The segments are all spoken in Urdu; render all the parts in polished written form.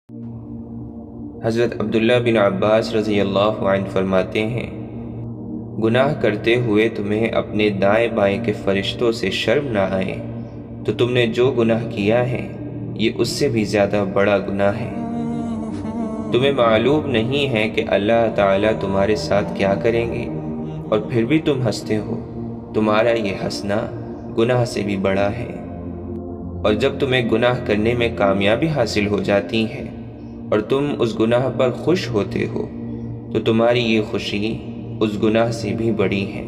حضرت عبداللہ بن عباس رضی اللہ عنہ فرماتے ہیں، گناہ کرتے ہوئے تمہیں اپنے دائیں بائیں کے فرشتوں سے شرم نہ آئے تو تم نے جو گناہ کیا ہے یہ اس سے بھی زیادہ بڑا گناہ ہے۔ تمہیں معلوم نہیں ہے کہ اللہ تعالیٰ تمہارے ساتھ کیا کریں گے، اور پھر بھی تم ہنستے ہو۔ تمہارا یہ ہنسنا گناہ سے بھی بڑا ہے۔ اور جب تمہیں گناہ کرنے میں کامیابی حاصل ہو جاتی ہے اور تم اس گناہ پر خوش ہوتے ہو تو تمہاری یہ خوشی اس گناہ سے بھی بڑی ہے۔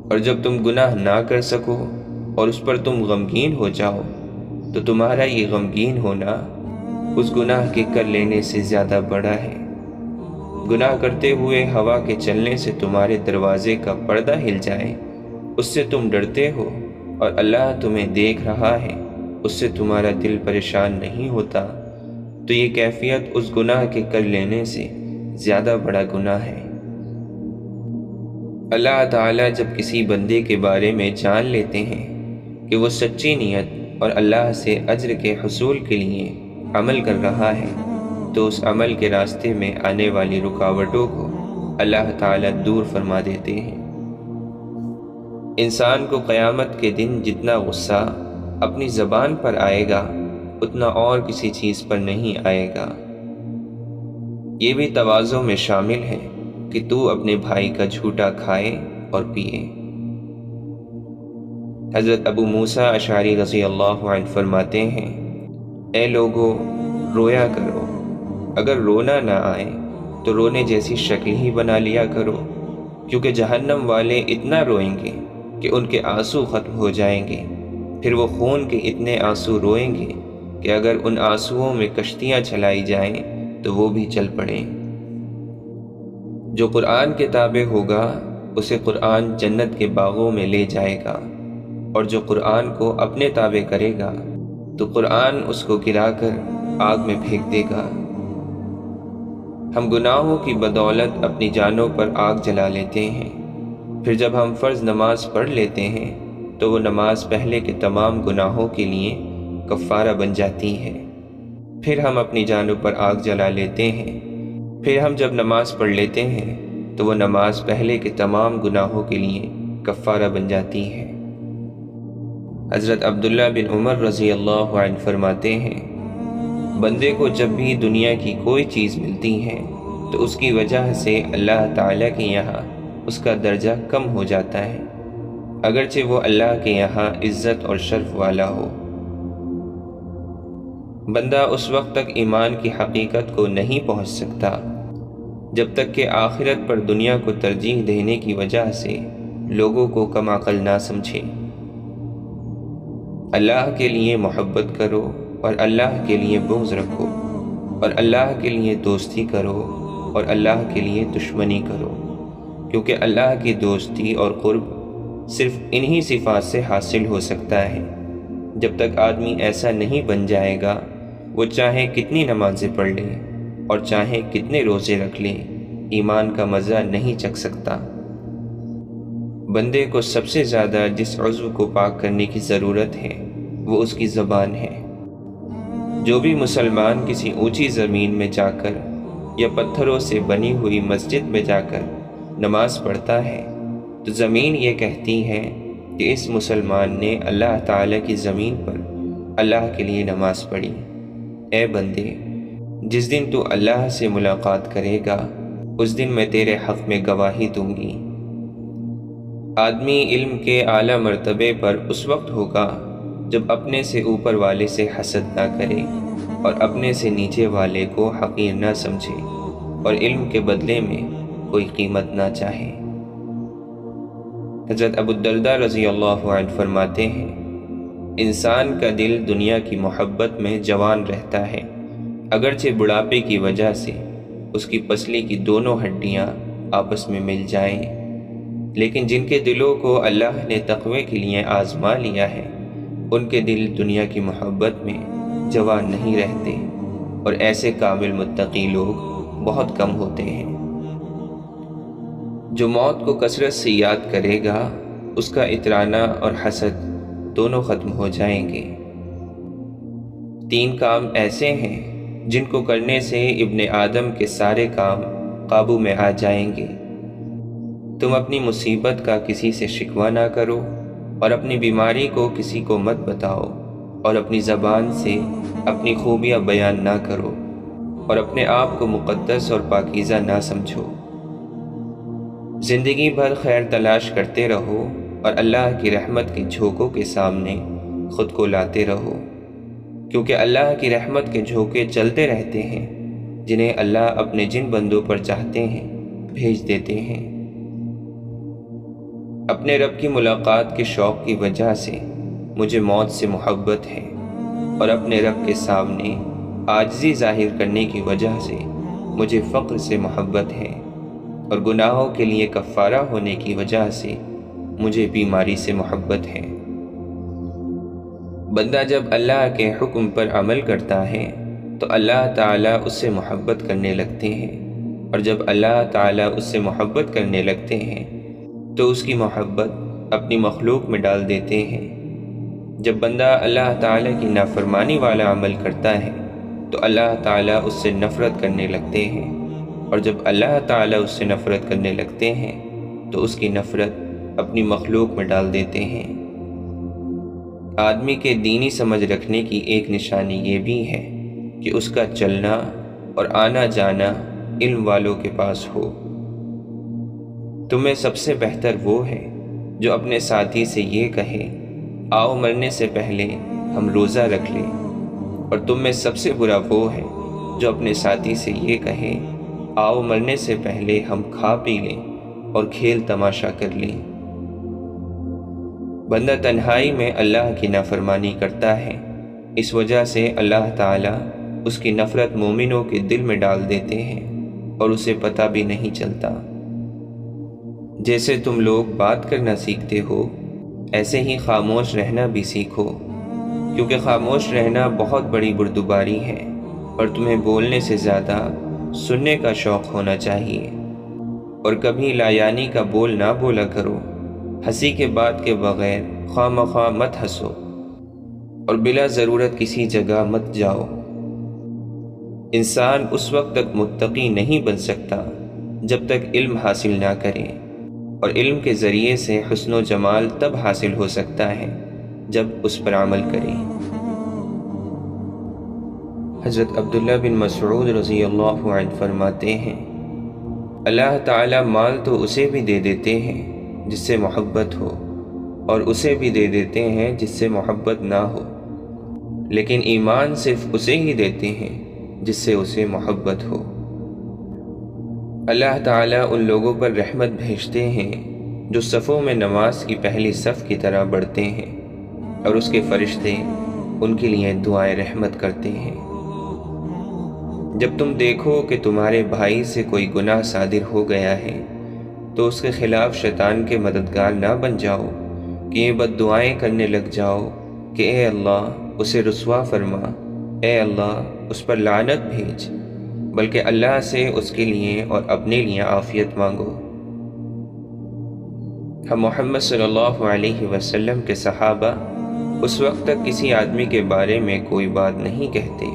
اور جب تم گناہ نہ کر سکو اور اس پر تم غمگین ہو جاؤ تو تمہارا یہ غمگین ہونا اس گناہ کے کر لینے سے زیادہ بڑا ہے۔ گناہ کرتے ہوئے ہوا کے چلنے سے تمہارے دروازے کا پردہ ہل جائے، اس سے تم ڈرتے ہو، اور اللہ تمہیں دیکھ رہا ہے، اس سے تمہارا دل پریشان نہیں ہوتا، تو یہ کیفیت اس گناہ کے کر لینے سے زیادہ بڑا گناہ ہے۔ اللہ تعالیٰ جب کسی بندے کے بارے میں جان لیتے ہیں کہ وہ سچی نیت اور اللہ سے اجر کے حصول کے لیے عمل کر رہا ہے تو اس عمل کے راستے میں آنے والی رکاوٹوں کو اللہ تعالیٰ دور فرما دیتے ہیں۔ انسان کو قیامت کے دن جتنا غصہ اپنی زبان پر آئے گا اتنا اور کسی چیز پر نہیں آئے گا۔ یہ بھی تواضع میں شامل ہے کہ تو اپنے بھائی کا جھوٹا کھائے اور پیے۔ حضرت ابو موسیٰ اشعری رضی اللہ عنہ فرماتے ہیں، اے لوگو، رویا کرو، اگر رونا نہ آئے تو رونے جیسی شکل ہی بنا لیا کرو، کیونکہ جہنم والے اتنا روئیں گے کہ ان کے آنسو ختم ہو جائیں گے، پھر وہ خون کے اتنے آنسو روئیں گے کہ اگر ان آنسوؤں میں کشتیاں چلائی جائیں تو وہ بھی چل پڑیں۔ جو قرآن کے تابع ہوگا اسے قرآن جنت کے باغوں میں لے جائے گا، اور جو قرآن کو اپنے تابع کرے گا تو قرآن اس کو گرا کر آگ میں پھینک دے گا۔ ہم گناہوں کی بدولت اپنی جانوں پر آگ جلا لیتے ہیں، پھر جب ہم فرض نماز پڑھ لیتے ہیں تو وہ نماز پہلے کے تمام گناہوں کے لیے کفارہ بن جاتی ہے۔ پھر ہم اپنی جانوں پر آگ جلا لیتے ہیں، پھر ہم جب نماز پڑھ لیتے ہیں تو وہ نماز پہلے کے تمام گناہوں کے لیے کفارہ بن جاتی ہے۔ حضرت عبداللہ بن عمر رضی اللہ عنہ فرماتے ہیں، بندے کو جب بھی دنیا کی کوئی چیز ملتی ہے تو اس کی وجہ سے اللہ تعالیٰ کے یہاں اس کا درجہ کم ہو جاتا ہے، اگرچہ وہ اللہ کے یہاں عزت اور شرف والا ہو۔ بندہ اس وقت تک ایمان کی حقیقت کو نہیں پہنچ سکتا جب تک کہ آخرت پر دنیا کو ترجیح دینے کی وجہ سے لوگوں کو کم عقل نہ سمجھے۔ اللہ کے لیے محبت کرو اور اللہ کے لیے بغض رکھو، اور اللہ کے لیے دوستی کرو اور اللہ کے لیے دشمنی کرو، کیونکہ اللہ کی دوستی اور قرب صرف انہی صفات سے حاصل ہو سکتا ہے۔ جب تک آدمی ایسا نہیں بن جائے گا، وہ چاہے کتنی نمازیں پڑھ لے اور چاہے کتنے روزے رکھ لے، ایمان کا مزہ نہیں چکھ سکتا۔ بندے کو سب سے زیادہ جس عضو کو پاک کرنے کی ضرورت ہے وہ اس کی زبان ہے۔ جو بھی مسلمان کسی اونچی زمین میں جا کر یا پتھروں سے بنی ہوئی مسجد میں جا کر نماز پڑھتا ہے تو زمین یہ کہتی ہے کہ اس مسلمان نے اللہ تعالیٰ کی زمین پر اللہ کے لیے نماز پڑھی۔ اے بندے، جس دن تو اللہ سے ملاقات کرے گا اس دن میں تیرے حق میں گواہی دوں گی۔ آدمی علم کے اعلیٰ مرتبے پر اس وقت ہوگا جب اپنے سے اوپر والے سے حسد نہ کرے اور اپنے سے نیچے والے کو حقیر نہ سمجھے اور علم کے بدلے میں کوئی قیمت نہ چاہے۔ حضرت ابو الدرداء رضی اللہ عنہ فرماتے ہیں، انسان کا دل دنیا کی محبت میں جوان رہتا ہے، اگرچہ بڑھاپے کی وجہ سے اس کی پسلی کی دونوں ہڈیاں آپس میں مل جائیں، لیکن جن کے دلوں کو اللہ نے تقوی کے لیے آزما لیا ہے ان کے دل دنیا کی محبت میں جوان نہیں رہتے، اور ایسے کامل متقی لوگ بہت کم ہوتے ہیں۔ جو موت کو کثرت سے یاد کرے گا اس کا اترانا اور حسد دونوں ختم ہو جائیں گے۔ 3 کام ایسے ہیں جن کو کرنے سے ابن آدم کے سارے کام قابو میں آ جائیں گے۔ تم اپنی مصیبت کا کسی سے شکوہ نہ کرو اور اپنی بیماری کو کسی کو مت بتاؤ، اور اپنی زبان سے اپنی خوبیاں بیان نہ کرو، اور اپنے آپ کو مقدس اور پاکیزہ نہ سمجھو۔ زندگی بھر خیر تلاش کرتے رہو اور اللہ کی رحمت کے جھونکوں کے سامنے خود کو لاتے رہو، کیونکہ اللہ کی رحمت کے جھونکے چلتے رہتے ہیں، جنہیں اللہ اپنے جن بندوں پر چاہتے ہیں بھیج دیتے ہیں۔ اپنے رب کی ملاقات کے شوق کی وجہ سے مجھے موت سے محبت ہے، اور اپنے رب کے سامنے عاجزی ظاہر کرنے کی وجہ سے مجھے فقر سے محبت ہے، اور گناہوں کے لیے کفارہ ہونے کی وجہ سے مجھے بیماری سے محبت ہے۔ بندہ جب اللہ کے حکم پر عمل کرتا ہے تو اللہ تعالیٰ اس سے محبت کرنے لگتے ہیں، اور جب اللہ تعالیٰ اس سے محبت کرنے لگتے ہیں تو اس کی محبت اپنی مخلوق میں ڈال دیتے ہیں۔ جب بندہ اللہ تعالیٰ کی نافرمانی والا عمل کرتا ہے تو اللہ تعالیٰ اس سے نفرت کرنے لگتے ہیں، اور جب اللہ تعالیٰ اس سے نفرت کرنے لگتے ہیں تو اس کی نفرت اپنی مخلوق میں ڈال دیتے ہیں۔ آدمی کے دینی سمجھ رکھنے کی ایک نشانی یہ بھی ہے کہ اس کا چلنا اور آنا جانا علم والوں کے پاس ہو۔ تمہیں سب سے بہتر وہ ہے جو اپنے ساتھی سے یہ کہے، آؤ مرنے سے پہلے ہم روزہ رکھ لیں، اور تم میں سب سے برا وہ ہے جو اپنے ساتھی سے یہ کہے، آؤ مرنے سے پہلے ہم کھا پی لیں اور کھیل تماشا کر لیں۔ بندہ تنہائی میں اللہ کی نافرمانی کرتا ہے، اس وجہ سے اللہ تعالیٰ اس کی نفرت مومنوں کے دل میں ڈال دیتے ہیں اور اسے پتہ بھی نہیں چلتا۔ جیسے تم لوگ بات کرنا سیکھتے ہو، ایسے ہی خاموش رہنا بھی سیکھو، کیونکہ خاموش رہنا بہت بڑی بردباری ہے، اور تمہیں بولنے سے زیادہ سننے کا شوق ہونا چاہیے۔ اور کبھی لایانی کا بول نہ بولا کرو، ہنسی کے بات کے بغیر خواہ مخواہ مت ہنسو، اور بلا ضرورت کسی جگہ مت جاؤ۔ انسان اس وقت تک متقی نہیں بن سکتا جب تک علم حاصل نہ کرے، اور علم کے ذریعے سے حسن و جمال تب حاصل ہو سکتا ہے جب اس پر عمل کرے۔ حضرت عبداللہ بن مسعود رضی اللہ عنہ فرماتے ہیں، اللہ تعالیٰ مال تو اسے بھی دے دیتے ہیں جس سے محبت ہو، اور اسے بھی دے دیتے ہیں جس سے محبت نہ ہو، لیکن ایمان صرف اسے ہی دیتے ہیں جس سے اسے محبت ہو۔ اللہ تعالیٰ ان لوگوں پر رحمت بھیجتے ہیں جو صفوں میں نماز کی پہلی صف کی طرح بڑھتے ہیں، اور اس کے فرشتے ان کے لیے دعائیں رحمت کرتے ہیں۔ جب تم دیکھو کہ تمہارے بھائی سے کوئی گناہ صادر ہو گیا ہے تو اس کے خلاف شیطان کے مددگار نہ بن جاؤ کہ یہ بد دعائیں کرنے لگ جاؤ کہ اے اللہ اسے رسوا فرما، اے اللہ اس پر لعنت بھیج، بلکہ اللہ سے اس کے لیے اور اپنے لیے عافیت مانگو۔ ہم محمد صلی اللہ علیہ وسلم کے صحابہ اس وقت تک کسی آدمی کے بارے میں کوئی بات نہیں کہتے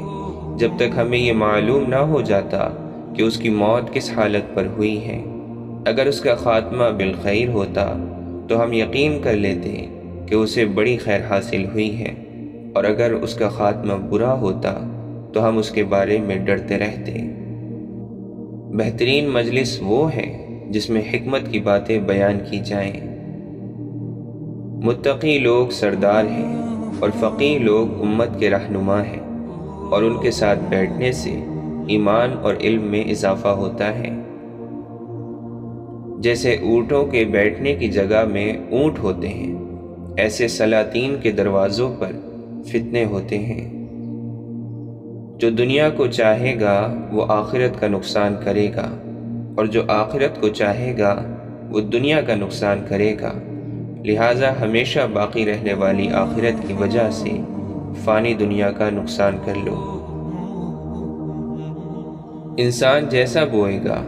جب تک ہمیں یہ معلوم نہ ہو جاتا کہ اس کی موت کس حالت پر ہوئی ہے۔ اگر اس کا خاتمہ بالخیر ہوتا تو ہم یقین کر لیتے کہ اسے بڑی خیر حاصل ہوئی ہے، اور اگر اس کا خاتمہ برا ہوتا تو ہم اس کے بارے میں ڈرتے رہتے۔ بہترین مجلس وہ ہے جس میں حکمت کی باتیں بیان کی جائیں۔ متقی لوگ سردار ہیں اور فقیہ لوگ امت کے رہنما ہیں، اور ان کے ساتھ بیٹھنے سے ایمان اور علم میں اضافہ ہوتا ہے۔ جیسے اونٹوں کے بیٹھنے کی جگہ میں اونٹ ہوتے ہیں، ایسے سلاطین کے دروازوں پر فتنے ہوتے ہیں۔ جو دنیا کو چاہے گا وہ آخرت کا نقصان کرے گا، اور جو آخرت کو چاہے گا وہ دنیا کا نقصان کرے گا، لہٰذا ہمیشہ باقی رہنے والی آخرت کی وجہ سے فانی دنیا کا نقصان کر لو۔ انسان جیسا بوئے گا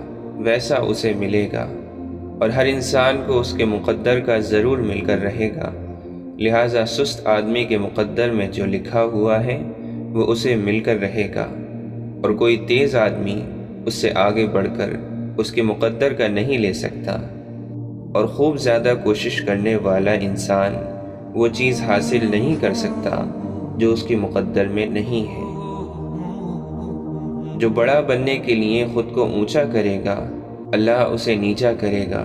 ویسا اسے ملے گا، اور ہر انسان کو اس کے مقدر کا ضرور مل کر رہے گا، لہٰذا سست آدمی کے مقدر میں جو لکھا ہوا ہے وہ اسے مل کر رہے گا، اور کوئی تیز آدمی اس سے آگے بڑھ کر اس کے مقدر کا نہیں لے سکتا، اور خوب زیادہ کوشش کرنے والا انسان وہ چیز حاصل نہیں کر سکتا جو اس کے مقدر میں نہیں ہے۔ جو بڑا بننے کے لیے خود کو اونچا کرے گا، اللہ اسے نیچا کرے گا،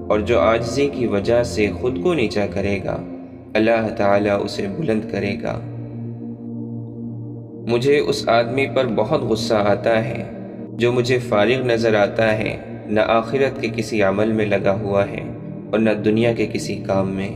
اور جو عاجزی کی وجہ سے خود کو نیچا کرے گا، اللہ تعالیٰ اسے بلند کرے گا۔ مجھے اس آدمی پر بہت غصہ آتا ہے جو مجھے فارغ نظر آتا ہے، نہ آخرت کے کسی عمل میں لگا ہوا ہے اور نہ دنیا کے کسی کام میں۔